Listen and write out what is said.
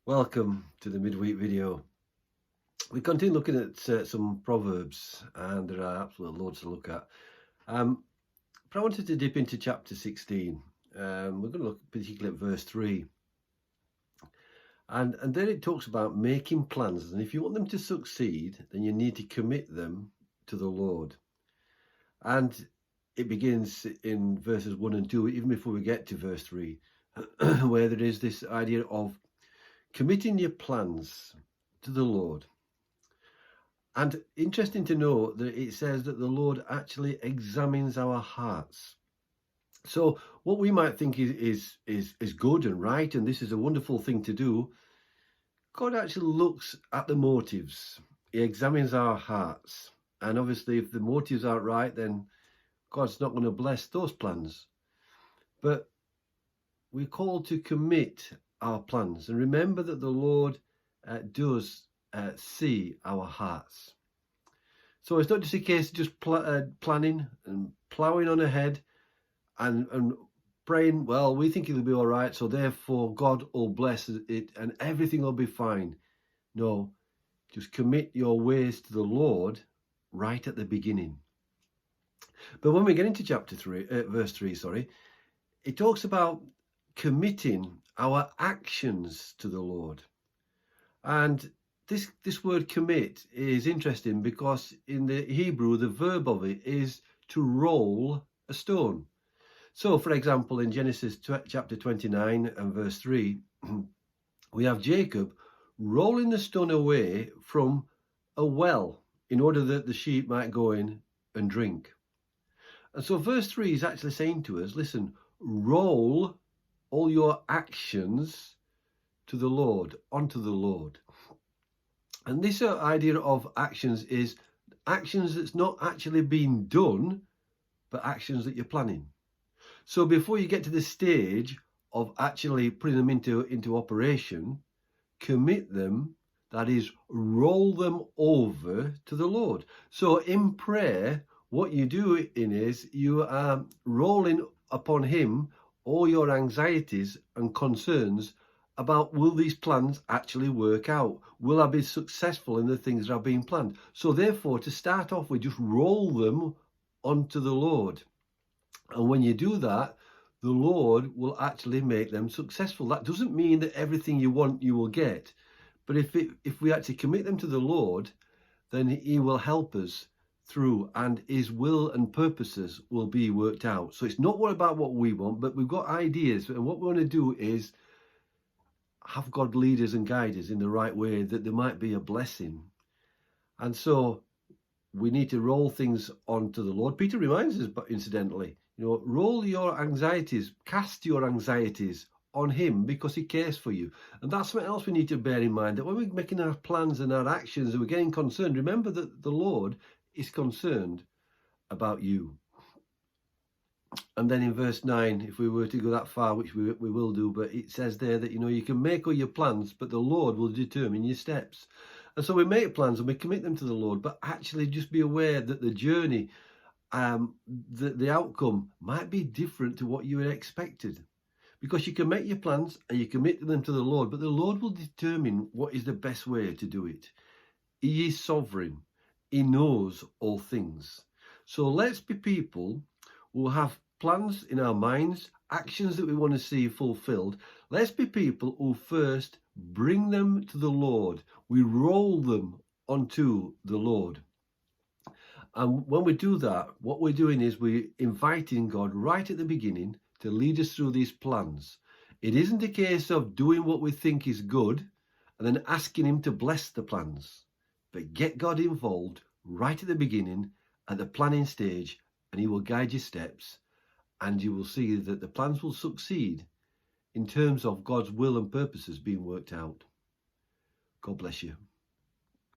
Welcome to the midweek video. We continue looking at some Proverbs, and there are absolutely loads to look at. But I wanted to dip into chapter 16. We're going to look particularly at verse 3. And then it talks about making plans. And if you want them to succeed, then you need to commit them to the Lord. And it begins in verses 1 and 2, even before we get to verse 3, where there is this idea of committing your plans to the Lord. And interesting to know that it says that the Lord actually examines our hearts. So what we might think is good and right, and this is a wonderful thing to do, God actually looks at the motives. He examines our hearts. And obviously, if the motives aren't right, then God's not going to bless those plans. But we're called to commit our plans, and remember that the Lord does see our hearts. So it's not just a case of just planning and ploughing on ahead and praying, well, we think it'll be all right, so therefore God will bless it and everything will be fine. No, just commit your ways to the Lord right at the beginning. But when we get into verse 3, it talks about committing our actions to the Lord. And this word commit is interesting because in the Hebrew, the verb of it is to roll a stone. So, for example, in Genesis chapter 29 and verse 3, we have Jacob rolling the stone away from a well in order that the sheep might go in and drink. And so verse 3 is actually saying to us, listen, roll all your actions to the Lord, onto the Lord. And this idea of actions is actions that's not actually being done, but actions that you're planning. So before you get to the stage of actually putting them into operation, commit them, that is, roll them over to the Lord. So in prayer, what you do is you are rolling upon him all your anxieties and concerns about, will these plans actually work out? Will I be successful in the things that are being planned? So therefore, to start off with, just roll them onto the Lord. And when you do that, the Lord will actually make them successful. That doesn't mean that everything you want you will get. But if we actually commit them to the Lord, then he will help us through, and his will and purposes will be worked out. So it's not about what we want, but we've got ideas, and what we want to do is have God lead us and guide us in the right way, that there might be a blessing. And so we need to roll things onto the Lord. Peter reminds us, but incidentally, roll your anxieties, cast your anxieties on him, because he cares for you. And that's what else we need to bear in mind, that when we're making our plans and our actions and we're getting concerned, remember that the Lord is concerned about you. And then in verse 9, if we were to go that far, which we will do, but it says there that you can make all your plans, but the Lord will determine your steps. And so we make plans and we commit them to the Lord, but actually just be aware that the journey, the outcome might be different to what you had expected. Because you can make your plans and you commit them to the Lord, but the Lord will determine what is the best way to do it. He is sovereign. He knows all things. So let's be people who have plans in our minds, actions that we want to see fulfilled. Let's be people who first bring them to the Lord. We roll them onto the Lord. And when we do that, what we're doing is we're inviting God right at the beginning to lead us through these plans. It isn't a case of doing what we think is good and then asking him to bless the plans, but get God involved right at the beginning, at the planning stage, and he will guide your steps, and you will see that the plans will succeed in terms of God's will and purposes being worked out. God bless you.